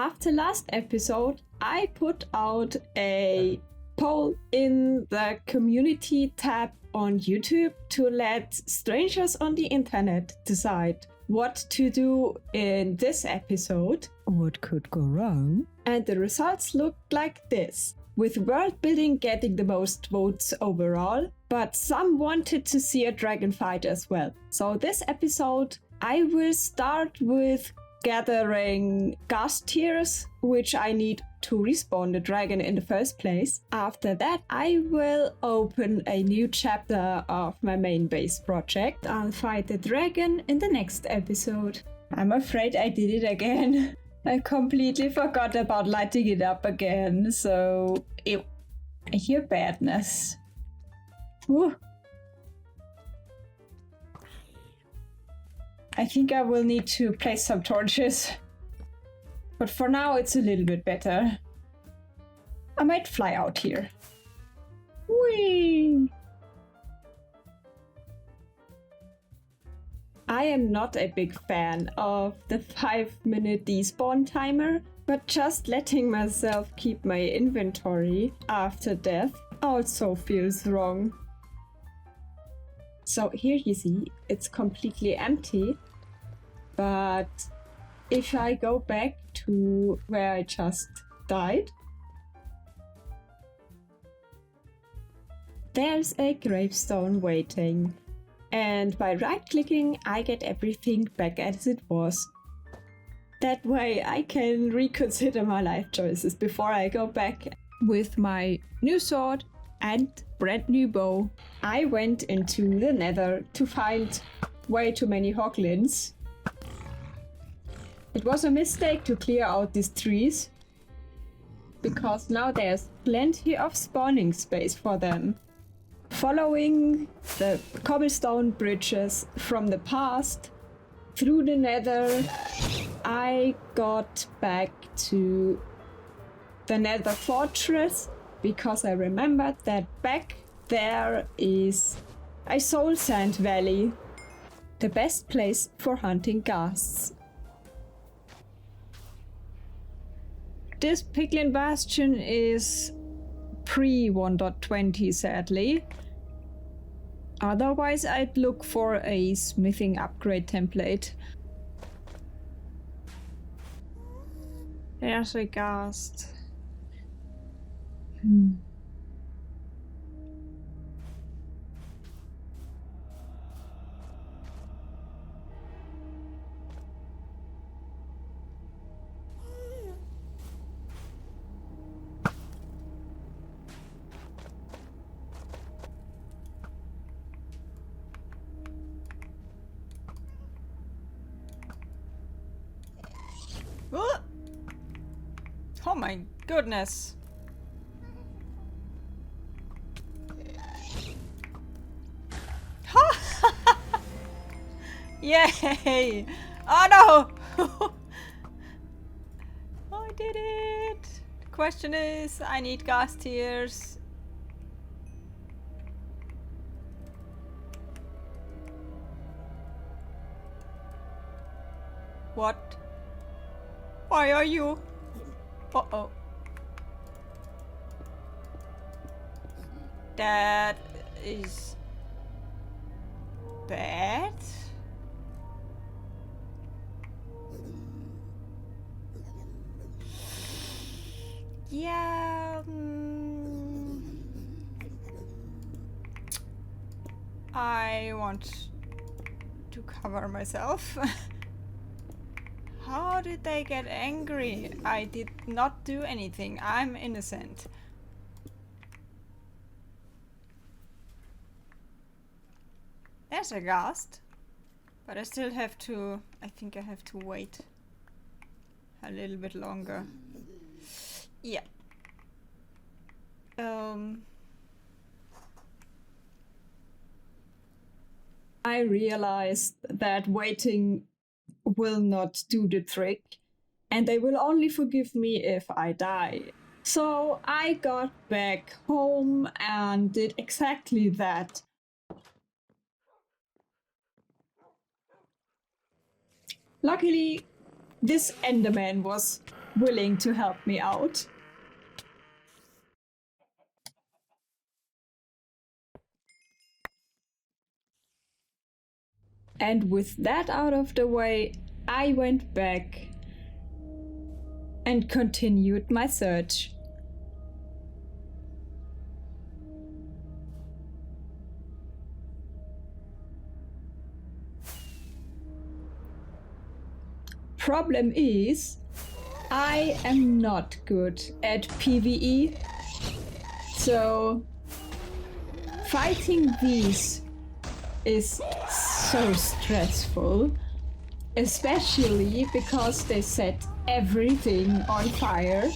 after last episode, I put out a poll in the community tab on YouTube to let strangers on the internet decide what to do in this episode. What could go wrong? And the results looked like this, with world building getting the most votes overall, but some wanted to see a dragon fight as well. So this episode, I will start with gathering ghast tears, which I need to respawn the dragon in the first place. After that, I will open a new chapter of my main base project. I'll fight the dragon in the next episode. I'm afraid I did it again. I completely forgot about lighting it up again, so I hear badness. Woo. I think I will need to place some torches. But for now it's a little bit better. I might fly out here. Whee! I am not a big fan of the 5-minute despawn timer, but just letting myself keep my inventory after death also feels wrong. So here you see, it's completely empty, but if I go back to where I just died, there's a gravestone waiting. And by right-clicking, I get everything back as it was. That way I can reconsider my life choices before I go back. With my new sword and brand new bow, I went into the nether to find way too many hoglins. It was a mistake to clear out these trees, because now there's plenty of spawning space for them. Following the cobblestone bridges from the past through the nether, I got back to the nether fortress because I remembered that back there is a soul sand valley, the best place for hunting ghasts. This piglin bastion is pre 1.20 sadly. Otherwise I'd look for a smithing upgrade template. There's a ghast. Oh my goodness. Yay! Oh no! I did it! The question is, I need ghast tears. What? Why are you? Uh-oh. That is bad. Yeah. I want to cover myself. How did they get angry? I did not do anything. I'm innocent. There's a ghast. But I still have to... I think I have to wait a little bit longer. Yeah. I realized that waiting will not do the trick, and they will only forgive me if I die. So I got back home and did exactly that. Luckily, this Enderman was willing to help me out. And with that out of the way, I went back and continued my search. Problem is, I am not good at PvE, so fighting these is so stressful, especially because they set everything on fire.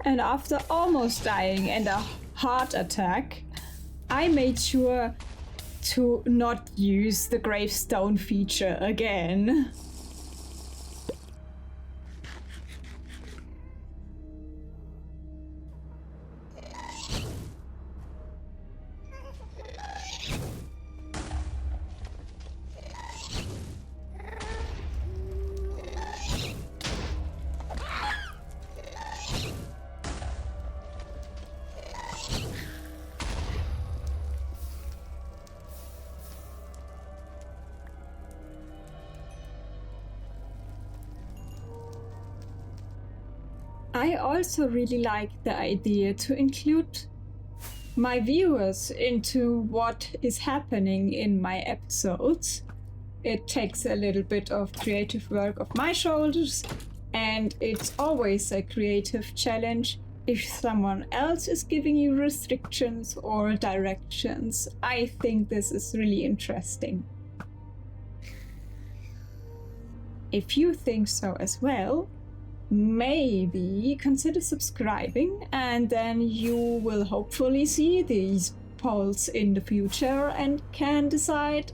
And after almost dying and a heart attack, I made sure to not use the gravestone feature again. I also really like the idea to include my viewers into what is happening in my episodes. It takes a little bit of creative work off my shoulders, and it's always a creative challenge if someone else is giving you restrictions or directions. I think this is really interesting. If you think so as well, maybe consider subscribing, and then you will hopefully see these polls in the future and can decide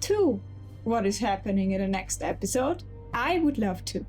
too what is happening in the next episode. I would love to.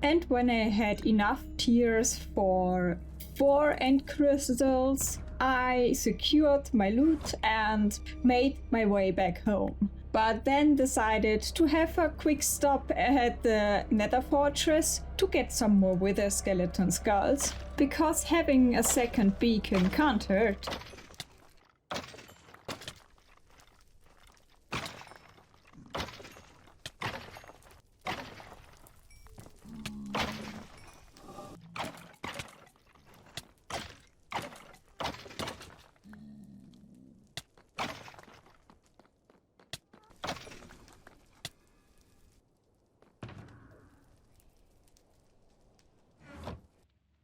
And when I had enough tiers for 4 end crystals, I secured my loot and made my way back home. But then decided to have a quick stop at the Nether Fortress to get some more Wither Skeleton Skulls, because having a second beacon can't hurt.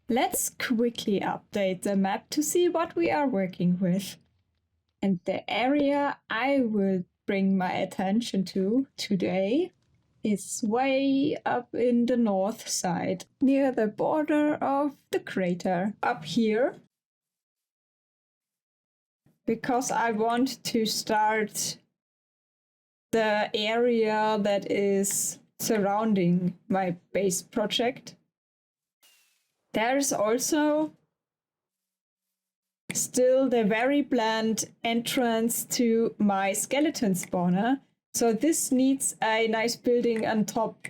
Let's quickly update the map to see what we are working with. And the area I will bring my attention to today is way up in the north side, near the border of the crater, up here. Because I want to start the area that is surrounding my base project. There's also still the very bland entrance to my skeleton spawner. So this needs a nice building on top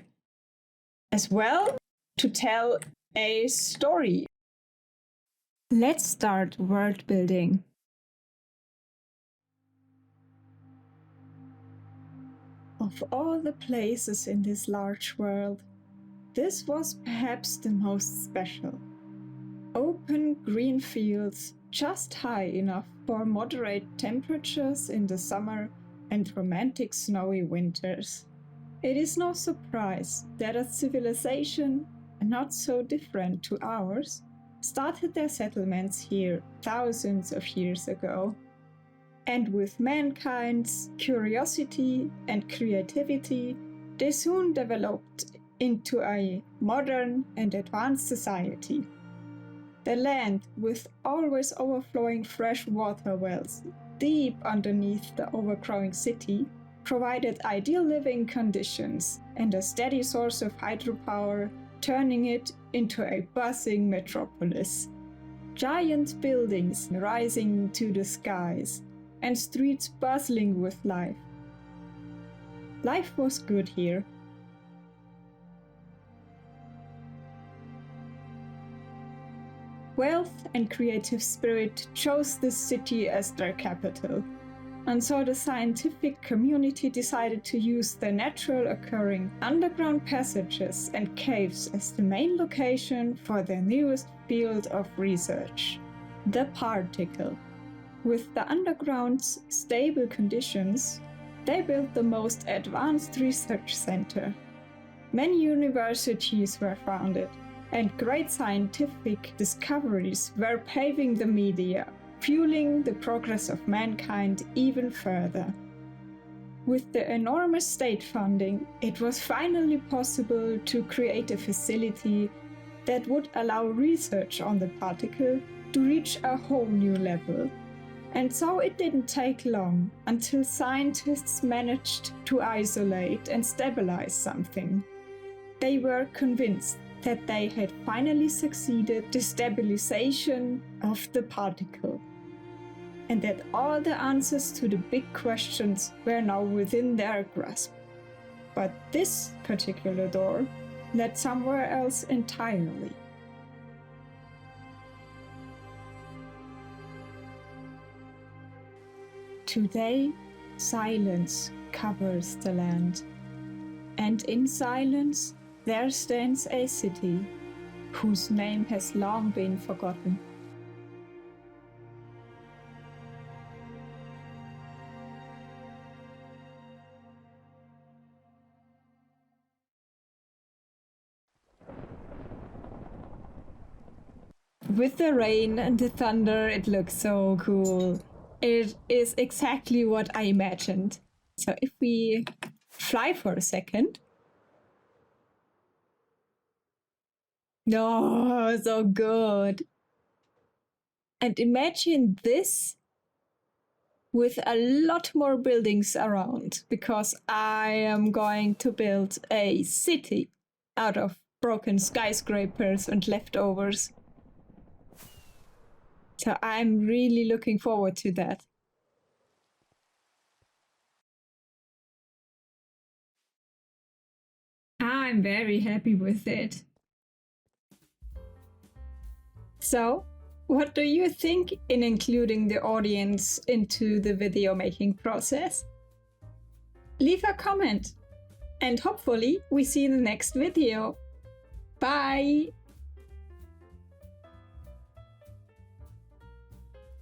as well to tell a story. Let's start world building. Of all the places in this large world, this was perhaps the most special. Open green fields, just high enough for moderate temperatures in the summer and romantic snowy winters. It is no surprise that a civilization, not so different to ours, started their settlements here thousands of years ago. And with mankind's curiosity and creativity, they soon developed into a modern and advanced society. The land, with always overflowing fresh water wells deep underneath the overgrowing city, provided ideal living conditions and a steady source of hydropower, turning it into a buzzing metropolis. Giant buildings rising to the skies, and streets bustling with life. Life was good here. Wealth and creative spirit chose this city as their capital, and so the scientific community decided to use the natural occurring underground passages and caves as the main location for their newest field of research, the particle. With the underground's stable conditions, they built the most advanced research center. Many universities were founded, and great scientific discoveries were paving the media, fueling the progress of mankind even further. With the enormous state funding, it was finally possible to create a facility that would allow research on the particle to reach a whole new level. And so it didn't take long until scientists managed to isolate and stabilize something. They were convinced that they had finally succeeded the stabilization of the particle, and that all the answers to the big questions were now within their grasp. But this particular door led somewhere else entirely. Today, silence covers the land, and in silence there stands a city whose name has long been forgotten. With the rain and the thunder, it looks so cool. It is exactly what I imagined. So if we fly for a second. Oh, so good. And imagine this with a lot more buildings around, because I am going to build a city out of broken skyscrapers and leftovers. So I'm really looking forward to that. I'm very happy with it. So, what do you think in including the audience into the video making process? Leave a comment, and hopefully we see you in the next video. Bye!